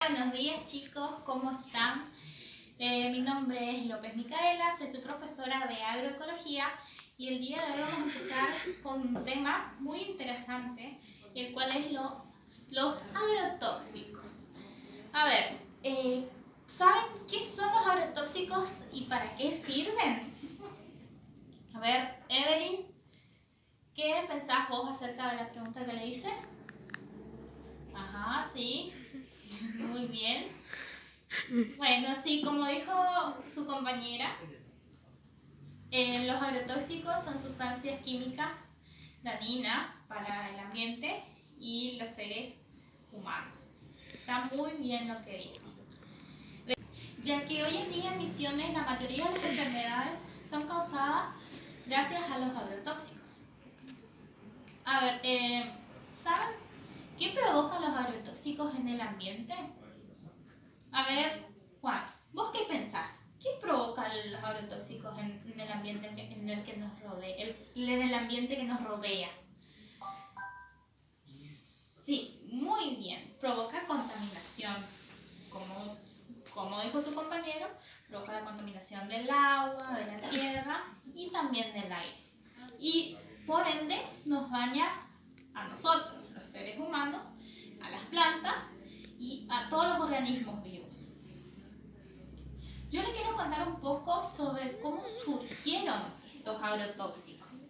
Buenos días chicos, ¿cómo están? Mi nombre es López Micaela, soy su profesora de agroecología y el día de hoy vamos a empezar con un tema muy interesante, el cual es los agrotóxicos. A ver, ¿saben qué son los agrotóxicos y para qué sirven? A ver, Evelyn, ¿qué pensás vos acerca de la pregunta que le hice? Ajá, sí, muy bien. Bueno, sí, como dijo su compañera, los agrotóxicos son sustancias químicas dañinas para el ambiente y los seres humanos. Está muy bien lo que dijo. Ya que hoy en día en Misiones la mayoría de las enfermedades son causadas gracias a los agrotóxicos. A ver, ¿saben qué provocan los agrotóxicos en el ambiente? A ver, Juan, ¿vos qué pensás? ¿Qué provoca los agrotóxicos en el ambiente en el que nos rodea? En el ambiente que nos rodea. Sí, muy bien. Provoca contaminación. Como dijo su compañero, provoca la contaminación del agua, de la tierra y también del aire. Y por ende nos daña a nosotros, los seres humanos, a las plantas y a todos los organismos vivos. Yo le quiero contar un poco sobre cómo surgieron estos agrotóxicos.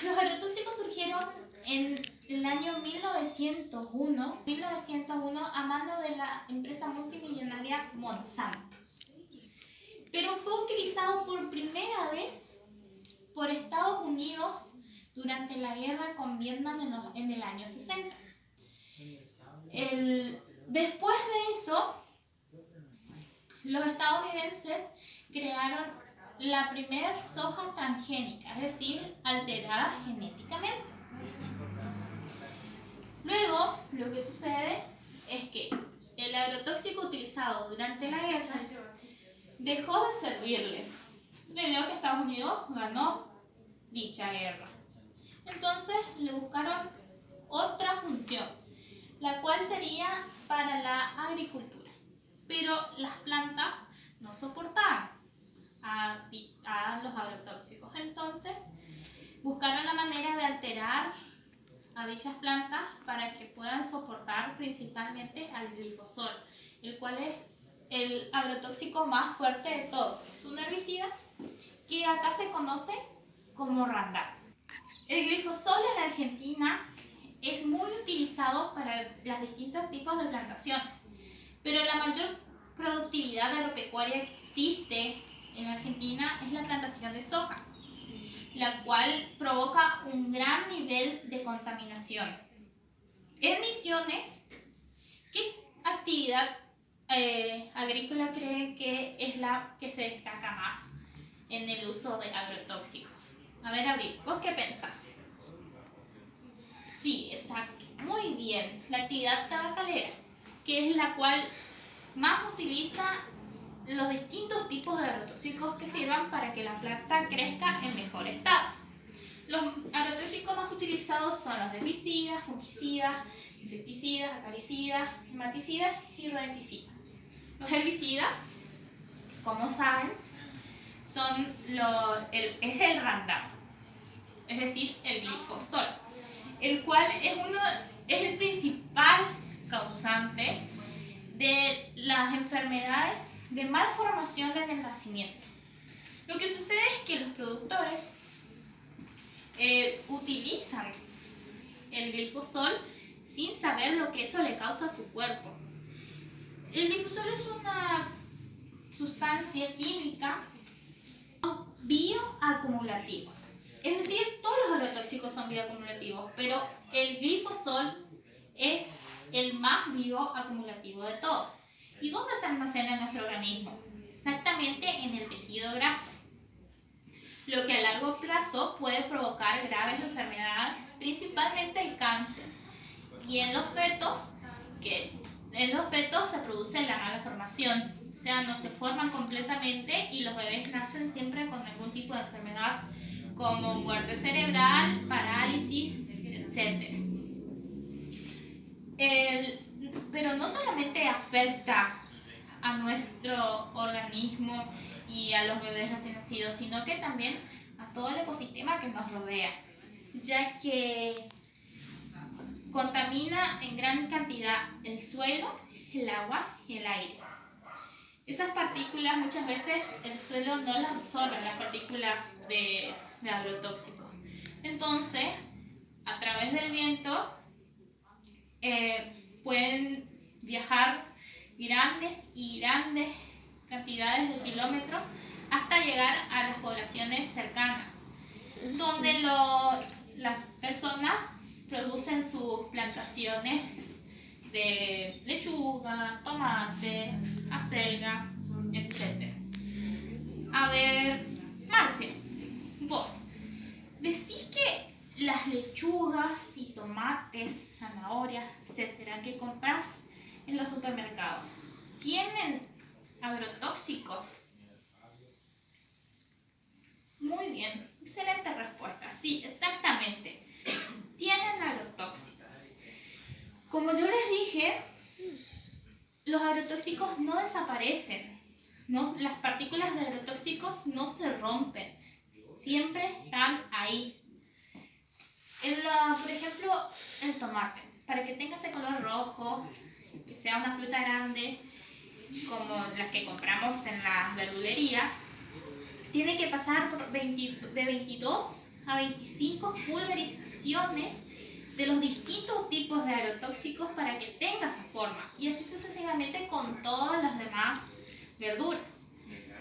Los agrotóxicos surgieron en el año 1901 a mano de la empresa multimillonaria Monsanto. Pero fue utilizado por primera vez por Estados Unidos durante la guerra con Vietnam en el año 60. Después de eso, los estadounidenses crearon la primera soja transgénica, es decir, alterada genéticamente. Luego, lo que sucede es que el agrotóxico utilizado durante la guerra dejó de servirles, debido a que Estados Unidos ganó dicha guerra. Entonces le buscaron otra función, la cual sería para la agricultura. Pero las plantas no soportaban a los agrotóxicos. Entonces buscaron la manera de alterar a dichas plantas para que puedan soportar principalmente al glifosol, el cual es el agrotóxico más fuerte de todos. Es un herbicida que acá se conoce como Roundup. El glifosol en la Argentina es muy utilizado para los distintos tipos de plantaciones, pero la mayor productividad agropecuaria que existe en Argentina es la plantación de soja, la cual provoca un gran nivel de contaminación. En Misiones, ¿qué actividad agrícola creen que es la que se destaca más en el uso de agrotóxicos? A ver, Abril, ¿vos qué pensás? Sí, exacto, muy bien, la actividad tabacalera, que es la cual más utiliza los distintos tipos de agrotóxicos que sirvan para que la planta crezca en mejor estado. Los agrotóxicos más utilizados son los herbicidas, fungicidas, insecticidas, acaricidas, hematicidas y rodenticidas. Los herbicidas, como saben, es el Roundup, es decir, el glifosol, el cual es el principal causante de las enfermedades de malformación en el nacimiento. Lo que sucede es que los productores utilizan el glifosol sin saber lo que eso le causa a su cuerpo. El glifosol es una sustancia química bioacumulativos. Es decir, todos los agrotóxicos son bioacumulativos, pero el glifosol es el más bioacumulativo de todos. ¿Y dónde se almacena en nuestro organismo? Exactamente en el tejido graso, lo que a largo plazo puede provocar graves enfermedades, principalmente el cáncer. Y en los fetos se produce la malformación, o sea, no se forman completamente y los bebés nacen siempre con algún tipo de enfermedad como muerte cerebral, parálisis, etc. pero no solamente afecta a nuestro organismo y a los bebés recién nacidos, sino que también a todo el ecosistema que nos rodea, ya que contamina en gran cantidad el suelo, el agua y el aire. Esas partículas muchas veces el suelo no las absorbe, las partículas de agrotóxicos. Entonces, a través del viento pueden viajar grandes y grandes cantidades de kilómetros hasta llegar a las poblaciones cercanas, donde las personas producen sus plantaciones de lechuga, tomate, acelga, etc. A ver, Marcia, vos, decís que las lechugas y tomates, zanahorias, etcétera, que compras en los supermercados, ¿tienen agrotóxicos? Muy bien, excelente respuesta. Sí, exactamente. Tienen agrotóxicos. Como yo les dije, los agrotóxicos no desaparecen. No, las partículas de agrotóxicos no se rompen. Siempre están ahí. Por ejemplo, el tomate. Para que tenga ese color rojo, que sea una fruta grande, como las que compramos en las verdulerías, tiene que pasar por de 22 a 25 pulverizaciones de los distintos tipos de agrotóxicos para que tenga esa forma. Y así sucesivamente con todas las demás verduras.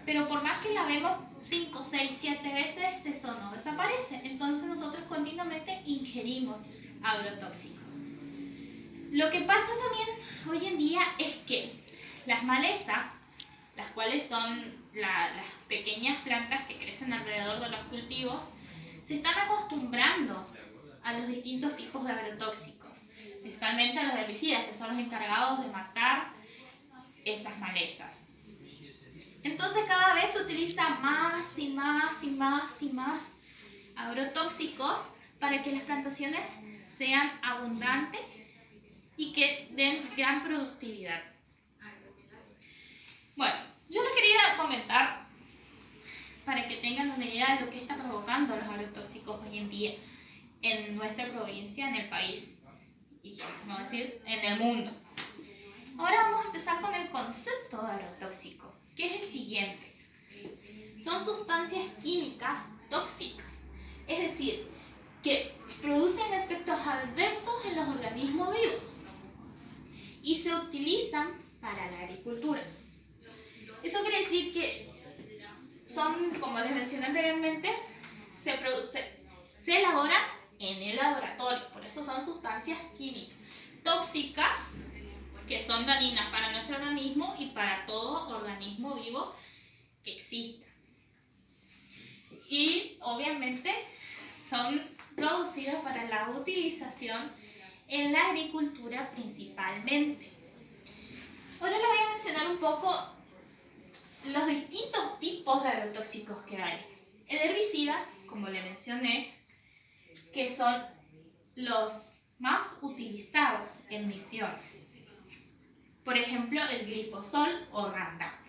Pero por más que la vemos 5, 6, 7 veces, eso no desaparece. Entonces nosotros continuamente ingerimos agrotóxicos. Lo que pasa también hoy en día es que las malezas, las cuales son las pequeñas plantas que crecen alrededor de los cultivos, se están acostumbrando a los distintos tipos de agrotóxicos, principalmente a los herbicidas, que son los encargados de matar esas malezas. Entonces cada vez se utiliza más y más y más y más agrotóxicos para que las plantaciones sean abundantes y que den gran productividad. Bueno, yo les quería comentar para que tengan una idea de lo que está provocando los agrotóxicos hoy en día en nuestra provincia, en el país y, vamos a decir, en el mundo. Ahora vamos a empezar con el concepto de agrotóxico, que es el siguiente. Son sustancias químicas tóxicas, es decir, que producen efectos adversos en los organismos vivos y se utilizan para la agricultura. Eso quiere decir que son, como les mencioné anteriormente, se elaboran en el laboratorio, por eso son sustancias químicas tóxicas que son dañinas para nuestro organismo y para todo organismo vivo que exista. Y obviamente son producidos para la utilización en la agricultura principalmente. Ahora les voy a mencionar un poco los distintos tipos de agrotóxicos que hay. El herbicida, como le mencioné, que son los más utilizados en Misiones. Por ejemplo, el glifosol o Roundup.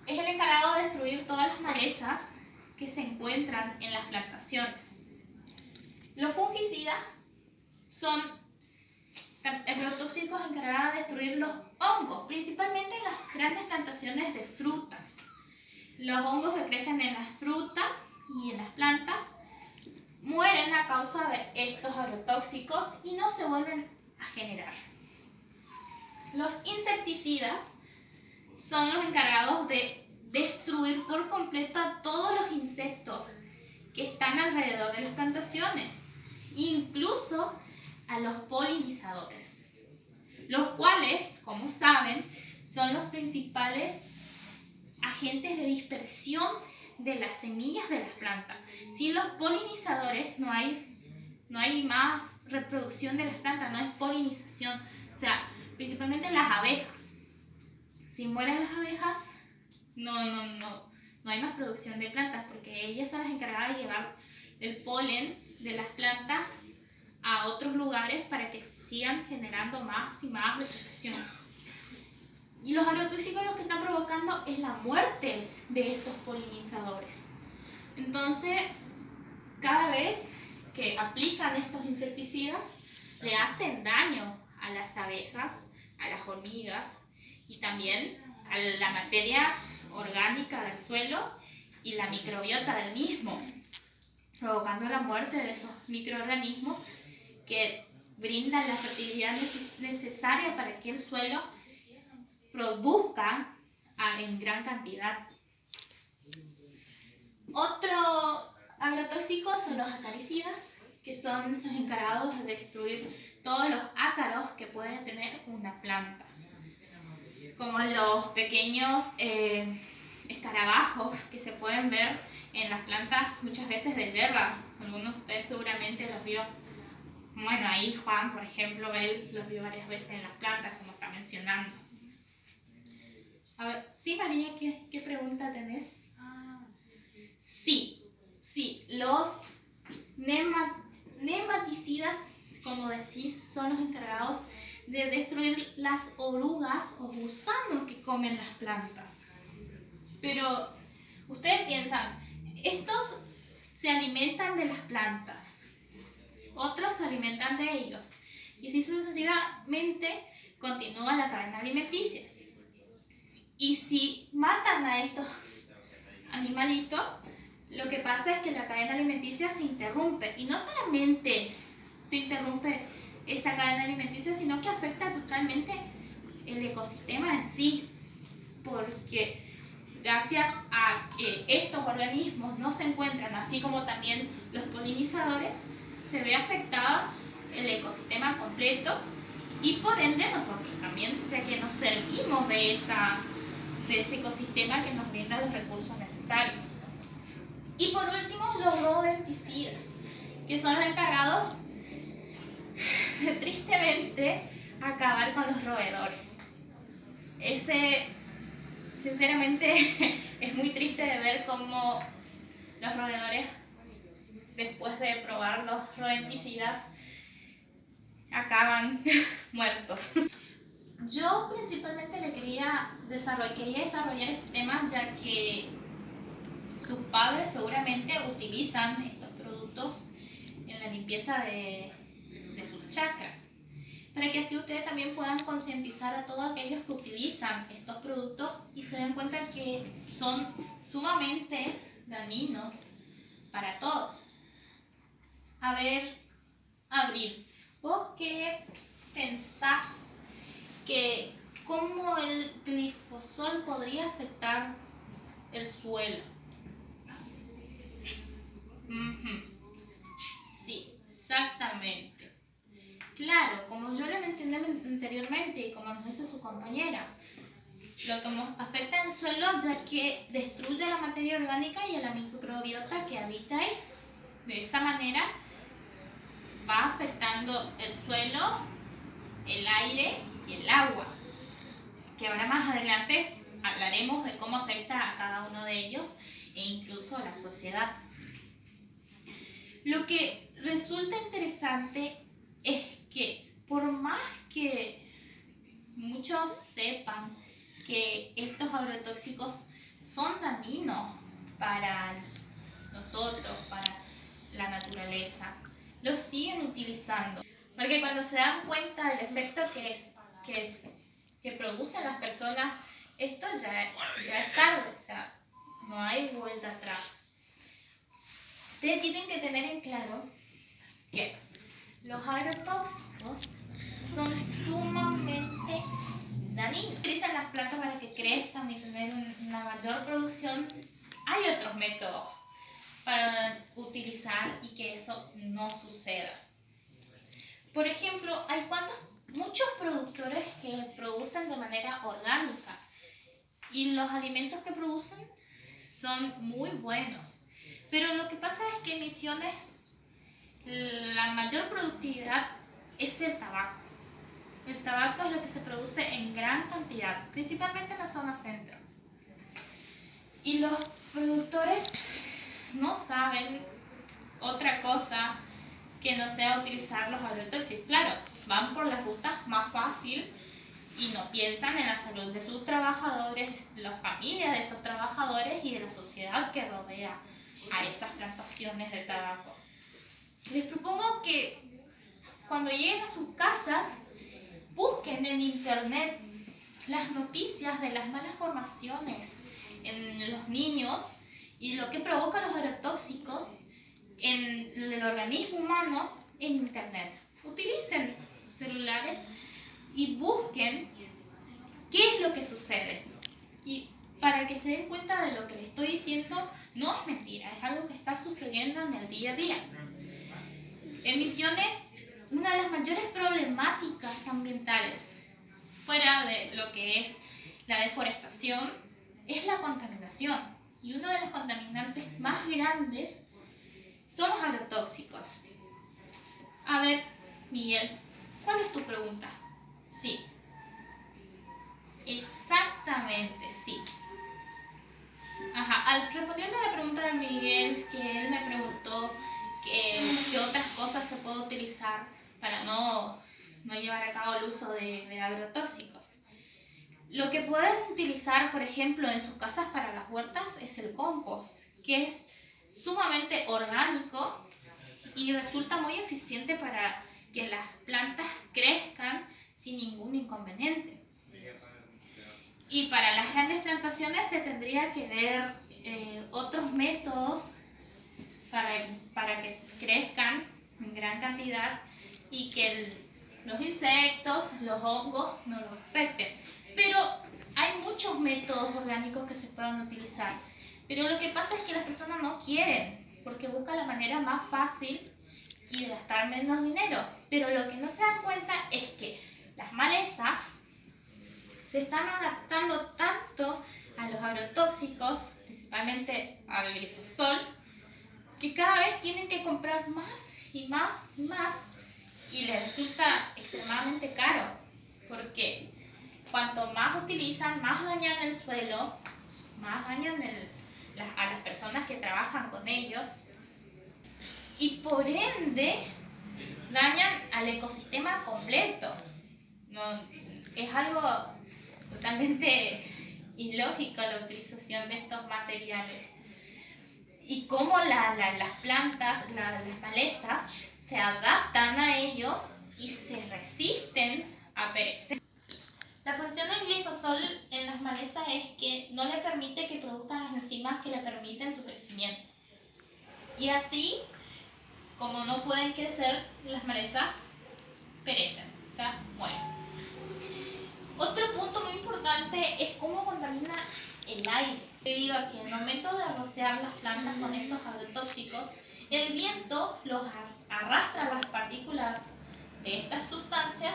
Es el encargado de destruir todas las malezas que se encuentran en las plantaciones. Los fungicidas son agrotóxicos encargados de destruir los hongos, principalmente en las grandes plantaciones de frutas. Los hongos que crecen en las frutas y en las plantas mueren a causa de estos agrotóxicos y no se vuelven a generar. Los insecticidas son los encargados de destruir por completo a todos los insectos que están alrededor de las plantaciones, incluso a los polinizadores, los cuales, como saben, son los principales agentes de dispersión de las semillas de las plantas. Sin los polinizadores no hay más reproducción de las plantas, no hay polinización, o sea, principalmente las abejas. Si mueren las abejas, no hay más producción de plantas, porque ellas son las encargadas de llevar el polen de las plantas a otros lugares para que sigan generando más y más vegetación. Y los agrotóxicos lo que están provocando es la muerte de estos polinizadores. Entonces, cada vez que aplican estos insecticidas, le hacen daño a las abejas, a las hormigas y también a la materia orgánica del suelo y la microbiota del mismo, provocando la muerte de esos microorganismos que brindan la fertilidad necesaria para que el suelo produzca en gran cantidad. Otro agrotóxico son los acaricidas, que son los encargados de destruir todos los ácaros que puede tener una planta, como los pequeños escarabajos que se pueden ver en las plantas muchas veces de hierba. Algunos de ustedes seguramente los vio. Bueno, ahí Juan, por ejemplo, él los vio varias veces en las plantas, como está mencionando. A ver, sí, María, ¿qué pregunta tenés? Sí, los nematicidas, como decís, son los encargados de destruir las orugas o gusanos que comen las plantas. Pero ustedes piensan, estos se alimentan de las plantas, otros se alimentan de ellos, y así sucesivamente continúa la cadena alimenticia. Y si matan a estos animalitos, lo que pasa es que la cadena alimenticia se interrumpe, y no solamente se interrumpe esa cadena alimenticia, sino que afecta totalmente el ecosistema en sí, porque gracias a que estos organismos no se encuentran, así como también los polinizadores, se ve afectado el ecosistema completo y por ende nosotros también, ya que nos servimos de ese ecosistema que nos brinda los recursos necesarios. Y por último, los rodenticidas, que son los encargados de tristemente acabar con los roedores. Sinceramente, es muy triste de ver cómo los roedores, después de probar los rodenticidas, acaban muertos. Yo principalmente quería desarrollar este tema, ya que sus padres seguramente utilizan estos productos en la limpieza de sus chacras, para que así ustedes también puedan concientizar a todos aquellos que utilizan estos productos y se den cuenta que son sumamente dañinos para todos. A ver, Abril, ¿vos qué pensás que cómo el glifosol podría afectar el suelo? Sí, exactamente. Claro, como yo le mencioné anteriormente y como nos dice su compañera, lo que nos afecta al suelo ya que destruye la materia orgánica y a la microbiota que habita ahí. De esa manera va afectando el suelo, el aire y el agua, que ahora más adelante hablaremos de cómo afecta a cada uno de ellos e incluso a la sociedad. Lo que resulta interesante es que por más que muchos sepan que estos agrotóxicos son dañinos para nosotros, para la naturaleza, los siguen utilizando. Porque cuando se dan cuenta del efecto que producen las personas, esto ya es tarde, o sea, no hay vuelta atrás. Ustedes tienen que tener en claro que los agrotóxicos son sumamente dañinos. Utilizan las plantas para que crezcan y tener una mayor producción. Hay otros métodos para utilizar y que eso no suceda. Por ejemplo, hay muchos productores que producen de manera orgánica y los alimentos que producen son muy buenos. Pero lo que pasa es que en Misiones la mayor productividad es el tabaco. El tabaco es lo que se produce en gran cantidad, principalmente en la zona centro. Y los productores no saben otra cosa que no sea utilizar los agrotóxicos. Claro, van por las rutas más fácil y no piensan en la salud de sus trabajadores, las familias de esos trabajadores y de la sociedad que rodea a esas plantaciones de tabaco. Les propongo que cuando lleguen a sus casas busquen en internet las noticias de las malas formaciones en los niños y lo que provoca los agrotóxicos en el organismo humano en internet. Utilicen sus celulares y busquen qué es lo que sucede. Y para que se den cuenta de lo que les estoy diciendo, no es mentira, es algo que está sucediendo en el día a día. En Misiones, una de las mayores problemáticas ambientales, fuera de lo que es la deforestación, es la contaminación. Y uno de los contaminantes más grandes son los agrotóxicos. A ver, Miguel, ¿cuál es tu pregunta? Sí. Exactamente, sí. Respondiendo a la pregunta de Miguel, que él me preguntó qué otras cosas se puede utilizar para no llevar a cabo el uso de agrotóxicos. Lo que pueden utilizar, por ejemplo, en sus casas para las huertas es el compost, que es sumamente orgánico y resulta muy eficiente para que las plantas crezcan sin ningún inconveniente. Y para las grandes plantaciones se tendría que ver otros métodos para que crezcan en gran cantidad y que los insectos, los hongos no los afecten. Pero hay muchos métodos orgánicos que se pueden utilizar. Pero lo que pasa es que las personas no quieren, porque buscan la manera más fácil y de gastar menos dinero. Pero lo que no se dan cuenta es que las malezas se están adaptando tanto a los agrotóxicos, principalmente al glifosol, que cada vez tienen que comprar más y más y más y les resulta extremadamente caro, porque cuanto más utilizan, más dañan el suelo, más dañan a las personas que trabajan con ellos y por ende dañan al ecosistema completo. No, es algo totalmente ilógico la utilización de estos materiales y cómo las plantas, las malezas se adaptan a ellos y se resisten a perecer. La función del glifosol en las malezas es que no le permite que produzcan las enzimas que le permiten su crecimiento. Y así, como no pueden crecer, las malezas perecen, o sea, mueren. Otro punto muy importante es cómo contamina el aire. Debido a que en el momento de rociar las plantas con estos agrotóxicos, el viento los arrastra las partículas de estas sustancias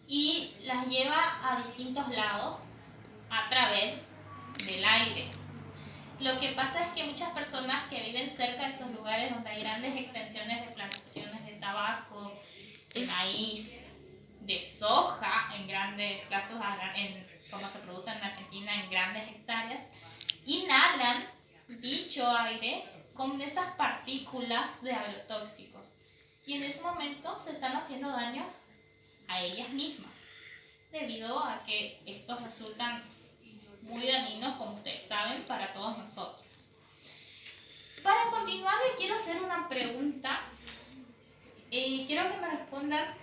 y las lleva a distintos lados a través del aire. Lo que pasa es que muchas personas que viven cerca de esos lugares donde hay grandes extensiones de plantaciones de tabaco, de maíz, de soja, en grandes casos, como se produce en Argentina en grandes hectáreas, inhalan dicho aire con esas partículas de agrotóxicos. Y en ese momento se están haciendo daño a ellas mismas, debido a que estos resultan muy dañinos, como ustedes saben, para todos nosotros. Para continuar, les quiero hacer una pregunta. Quiero que me respondan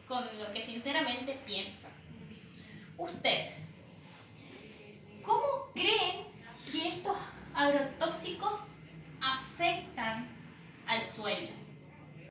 con lo que sinceramente piensan. Ustedes, ¿cómo creen que estos agrotóxicos afectan al suelo?